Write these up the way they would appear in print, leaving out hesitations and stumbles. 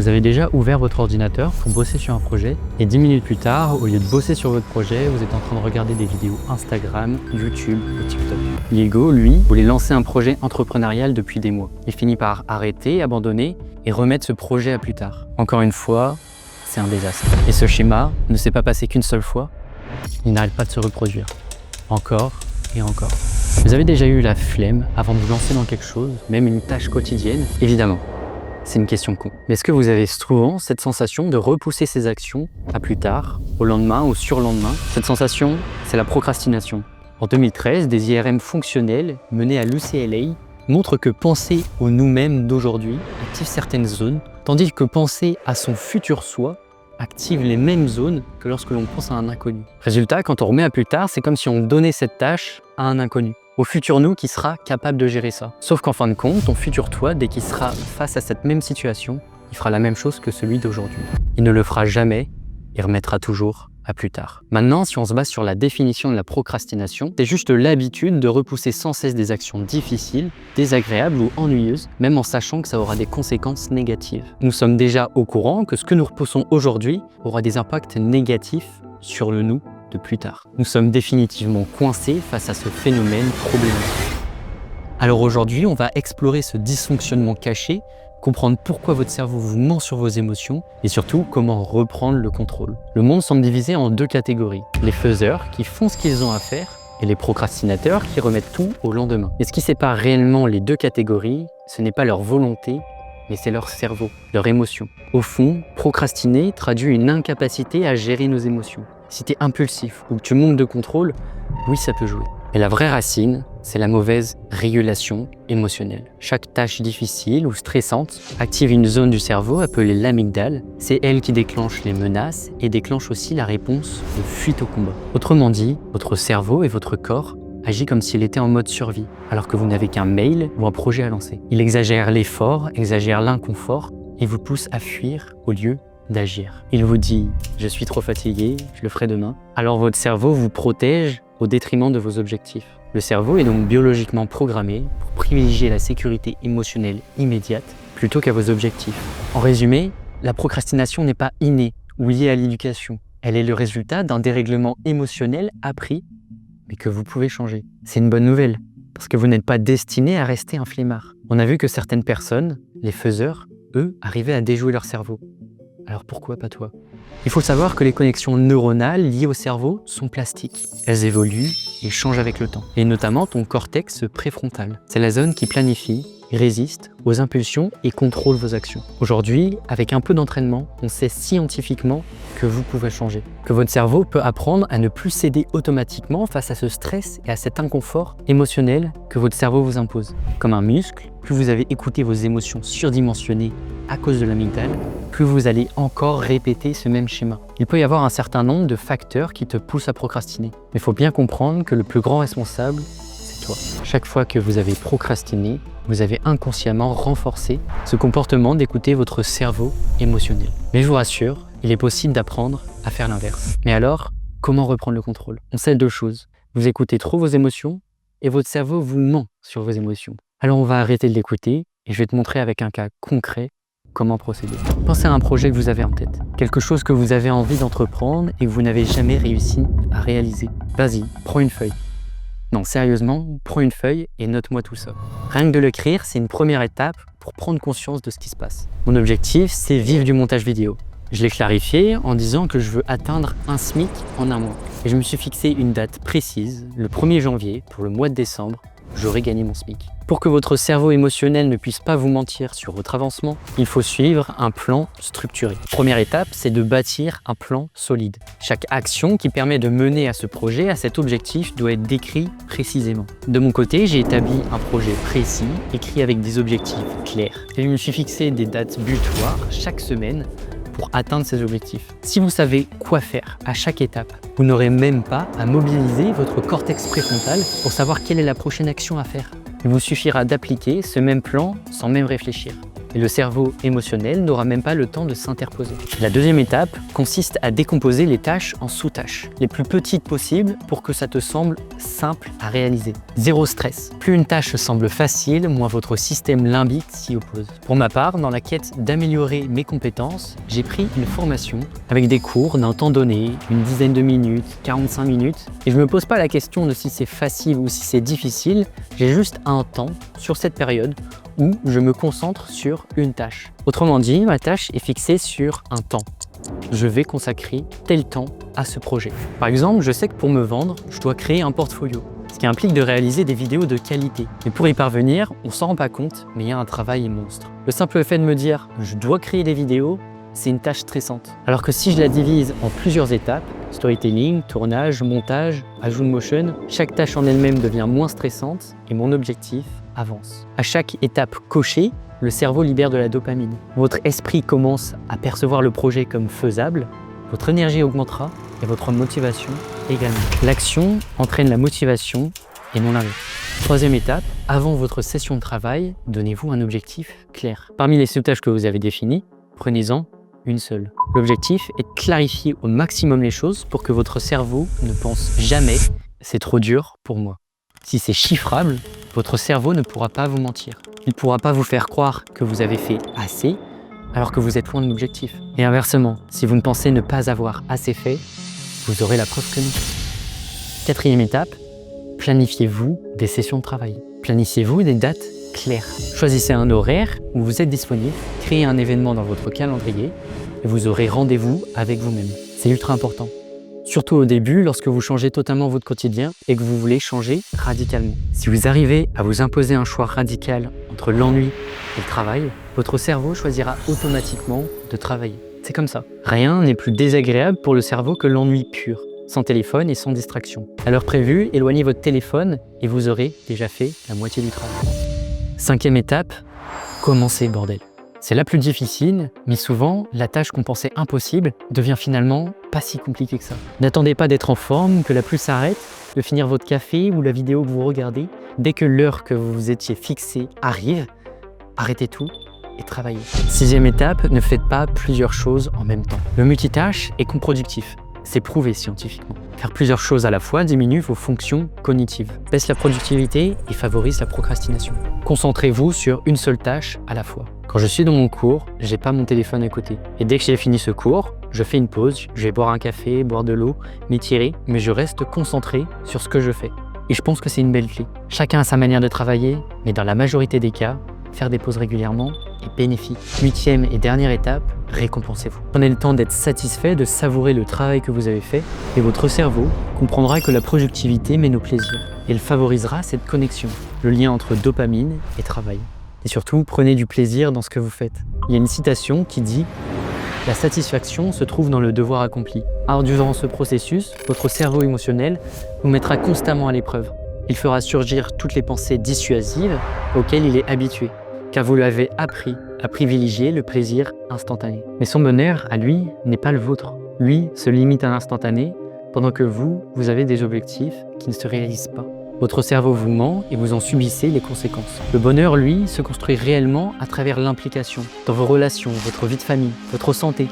Vous avez déjà ouvert votre ordinateur pour bosser sur un projet et 10 minutes plus tard, au lieu de bosser sur votre projet, vous êtes en train de regarder des vidéos Instagram, YouTube ou TikTok. Diego, lui, voulait lancer un projet entrepreneurial depuis des mois. Il finit par arrêter, abandonner et remettre ce projet à plus tard. Encore une fois, c'est un désastre. Et ce schéma ne s'est pas passé qu'une seule fois, il n'arrête pas de se reproduire. Encore et encore. Vous avez déjà eu la flemme avant de vous lancer dans quelque chose, même une tâche quotidienne? Évidemment. C'est une question con. Mais est-ce que vous avez souvent cette sensation de repousser ces actions à plus tard, au lendemain ou surlendemain? Cette sensation, c'est la procrastination. En 2013, des IRM fonctionnels menés à l'UCLA montrent que penser au nous-mêmes d'aujourd'hui active certaines zones, tandis que penser à son futur soi active les mêmes zones que lorsque l'on pense à un inconnu. Résultat, quand on remet à plus tard, c'est comme si on donnait cette tâche à un inconnu, au futur nous qui sera capable de gérer ça. Sauf qu'en fin de compte, ton futur toi, dès qu'il sera face à cette même situation, il fera la même chose que celui d'aujourd'hui. Il ne le fera jamais, il remettra toujours à plus tard. Maintenant, si on se base sur la définition de la procrastination, c'est juste l'habitude de repousser sans cesse des actions difficiles, désagréables ou ennuyeuses, même en sachant que ça aura des conséquences négatives. Nous sommes déjà au courant que ce que nous repoussons aujourd'hui aura des impacts négatifs sur le nous de plus tard. Nous sommes définitivement coincés face à ce phénomène problématique. Alors aujourd'hui, on va explorer ce dysfonctionnement caché, comprendre pourquoi votre cerveau vous ment sur vos émotions et surtout comment reprendre le contrôle. Le monde semble divisé en deux catégories. Les faiseurs qui font ce qu'ils ont à faire et les procrastinateurs qui remettent tout au lendemain. Et ce qui sépare réellement les deux catégories, ce n'est pas leur volonté, mais c'est leur cerveau, leur émotion. Au fond, procrastiner traduit une incapacité à gérer nos émotions. Si tu es impulsif ou que tu manques de contrôle, oui, ça peut jouer. Et la vraie racine, c'est la mauvaise régulation émotionnelle. Chaque tâche difficile ou stressante active une zone du cerveau appelée l'amygdale. C'est elle qui déclenche les menaces et déclenche aussi la réponse de fuite au combat. Autrement dit, votre cerveau et votre corps agit comme s'il était en mode survie, alors que vous n'avez qu'un mail ou un projet à lancer. Il exagère l'effort, exagère l'inconfort et vous pousse à fuir au lieu d'agir. Il vous dit « je suis trop fatigué, je le ferai demain ». Alors votre cerveau vous protège au détriment de vos objectifs. Le cerveau est donc biologiquement programmé pour privilégier la sécurité émotionnelle immédiate plutôt qu'à vos objectifs. En résumé, la procrastination n'est pas innée ou liée à l'éducation. Elle est le résultat d'un dérèglement émotionnel appris, mais que vous pouvez changer. C'est une bonne nouvelle, parce que vous n'êtes pas destiné à rester un flemmard. On a vu que certaines personnes, les faiseurs, eux, arrivaient à déjouer leur cerveau. Alors pourquoi pas toi? Il faut savoir que les connexions neuronales liées au cerveau sont plastiques. Elles évoluent et changent avec le temps. Et notamment ton cortex préfrontal. C'est la zone qui planifie, résiste aux impulsions et contrôle vos actions. Aujourd'hui, avec un peu d'entraînement, on sait scientifiquement que vous pouvez changer. Que votre cerveau peut apprendre à ne plus céder automatiquement face à ce stress et à cet inconfort émotionnel que votre cerveau vous impose. Comme un muscle, plus vous avez écouté vos émotions surdimensionnées à cause de l'amygdale, plus vous allez encore répéter ce même schéma. Il peut y avoir un certain nombre de facteurs qui te poussent à procrastiner. Mais il faut bien comprendre que le plus grand responsable, c'est toi. Chaque fois que vous avez procrastiné, vous avez inconsciemment renforcé ce comportement d'écouter votre cerveau émotionnel. Mais je vous rassure, il est possible d'apprendre à faire l'inverse. Mais alors, comment reprendre le contrôle? On sait deux choses. Vous écoutez trop vos émotions et votre cerveau vous ment sur vos émotions. Alors on va arrêter de l'écouter et je vais te montrer avec un cas concret comment procéder. Pensez à un projet que vous avez en tête, quelque chose que vous avez envie d'entreprendre et que vous n'avez jamais réussi à réaliser. Vas-y, prends une feuille. Non, sérieusement, prends une feuille et note-moi tout ça. Rien que de l'écrire, c'est une première étape pour prendre conscience de ce qui se passe. Mon objectif, c'est vivre du montage vidéo. Je l'ai clarifié en disant que je veux atteindre un SMIC en un mois. Et je me suis fixé une date précise, le 1er janvier, pour le mois de décembre, j'aurai gagné mon SMIC. Pour que votre cerveau émotionnel ne puisse pas vous mentir sur votre avancement, il faut suivre un plan structuré. Première étape, c'est de bâtir un plan solide. Chaque action qui permet de mener à ce projet, à cet objectif, doit être décrit précisément. De mon côté, j'ai établi un projet précis, écrit avec des objectifs clairs. Et je me suis fixé des dates butoirs chaque semaine pour atteindre ces objectifs. Si vous savez quoi faire à chaque étape, vous n'aurez même pas à mobiliser votre cortex préfrontal pour savoir quelle est la prochaine action à faire. Il vous suffira d'appliquer ce même plan sans même réfléchir. et le cerveau émotionnel n'aura même pas le temps de s'interposer. La deuxième étape consiste à décomposer les tâches en sous-tâches, les plus petites possibles pour que ça te semble simple à réaliser. Zéro stress. Plus une tâche semble facile, moins votre système limbique s'y oppose. Pour ma part, dans la quête d'améliorer mes compétences, j'ai pris une formation avec des cours d'un temps donné, une dizaine de minutes, 45 minutes, et je me pose pas la question de si c'est facile ou si c'est difficile, j'ai juste un temps sur cette période où je me concentre sur une tâche. Autrement dit, ma tâche est fixée sur un temps. Je vais consacrer tel temps à ce projet. Par exemple, je sais que pour me vendre, je dois créer un portfolio, ce qui implique de réaliser des vidéos de qualité. Mais pour y parvenir, on s'en rend pas compte, mais il y a un travail monstre. Le simple fait de me dire « je dois créer des vidéos », c'est une tâche stressante. Alors que si je la divise en plusieurs étapes, storytelling, tournage, montage, ajout de motion, chaque tâche en elle-même devient moins stressante et mon objectif avance. À chaque étape cochée, le cerveau libère de la dopamine. Votre esprit commence à percevoir le projet comme faisable, votre énergie augmentera et votre motivation également. L'action entraîne la motivation et non l'inverse. Troisième étape, avant votre session de travail, donnez-vous un objectif clair. Parmi les sous-tâches que vous avez définies, prenez-en une seule. L'objectif est de clarifier au maximum les choses pour que votre cerveau ne pense jamais « c'est trop dur pour moi ». Si c'est chiffrable, votre cerveau ne pourra pas vous mentir. Il ne pourra pas vous faire croire que vous avez fait assez alors que vous êtes loin de l'objectif. Et inversement, si vous ne pensez ne pas avoir assez fait, vous aurez la preuve que non. Quatrième étape, planifiez-vous des sessions de travail. Planifiez-vous des dates claires. Choisissez un horaire où vous êtes disponible, créez un événement dans votre calendrier et vous aurez rendez-vous avec vous-même. C'est ultra important. Surtout au début, lorsque vous changez totalement votre quotidien et que vous voulez changer radicalement. Si vous arrivez à vous imposer un choix radical entre l'ennui et le travail, votre cerveau choisira automatiquement de travailler. C'est comme ça. Rien n'est plus désagréable pour le cerveau que l'ennui pur, sans téléphone et sans distraction. À l'heure prévue, éloignez votre téléphone et vous aurez déjà fait la moitié du travail. Cinquième étape, commencez bordel. C'est la plus difficile, mais souvent, la tâche qu'on pensait impossible devient finalement pas si compliquée que ça. N'attendez pas d'être en forme, que la pluie s'arrête, de finir votre café ou la vidéo que vous regardez. Dès que l'heure que vous vous étiez fixée arrive, arrêtez tout et travaillez. Sixième étape, ne faites pas plusieurs choses en même temps. Le multitâche est contre-productif. C'est prouvé scientifiquement. Faire plusieurs choses à la fois diminue vos fonctions cognitives, baisse la productivité et favorise la procrastination. Concentrez-vous sur une seule tâche à la fois. Quand je suis dans mon cours, j'ai pas mon téléphone à côté. Et dès que j'ai fini ce cours, je fais une pause, je vais boire un café, boire de l'eau, m'étirer, mais je reste concentré sur ce que je fais. Et je pense que c'est une belle clé. Chacun a sa manière de travailler, mais dans la majorité des cas, faire des pauses régulièrement est bénéfique. Huitième et dernière étape, récompensez-vous. Prenez le temps d'être satisfait, de savourer le travail que vous avez fait, et votre cerveau comprendra que la productivité mène au plaisir. Et il favorisera cette connexion, le lien entre dopamine et travail. Et surtout, prenez du plaisir dans ce que vous faites. Il y a une citation qui dit « La satisfaction se trouve dans le devoir accompli ». Alors durant ce processus, votre cerveau émotionnel vous mettra constamment à l'épreuve. Il fera surgir toutes les pensées dissuasives auxquelles il est habitué, car vous l'avez appris à privilégier le plaisir instantané. Mais son bonheur, à lui, n'est pas le vôtre. Lui se limite à l'instantané, pendant que vous avez des objectifs qui ne se réalisent pas. Votre cerveau vous ment et vous en subissez les conséquences. Le bonheur, lui, se construit réellement à travers l'implication dans vos relations, votre vie de famille, votre santé,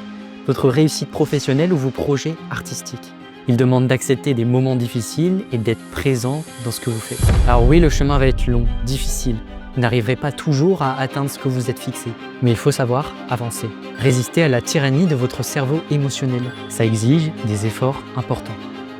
votre réussite professionnelle ou vos projets artistiques. Il demande d'accepter des moments difficiles et d'être présent dans ce que vous faites. Alors oui, le chemin va être long, difficile. Vous n'arriverez pas toujours à atteindre ce que vous êtes fixé. Mais il faut savoir avancer. Résister à la tyrannie de votre cerveau émotionnel. Ça exige des efforts importants.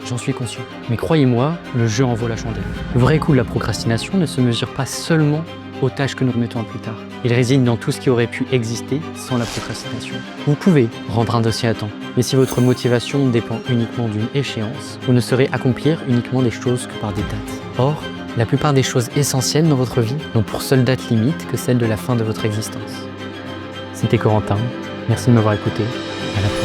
J'en suis conscient. Mais croyez-moi, le jeu en vaut la chandelle. Le vrai coût de la procrastination ne se mesure pas seulement aux tâches que nous remettons à plus tard. Il réside dans tout ce qui aurait pu exister sans la procrastination. Vous pouvez rendre un dossier à temps, mais si votre motivation dépend uniquement d'une échéance, vous ne saurez accomplir uniquement des choses que par des dates. Or, la plupart des choses essentielles dans votre vie n'ont pour seule date limite que celle de la fin de votre existence. C'était Corentin, merci de m'avoir écouté, à la prochaine.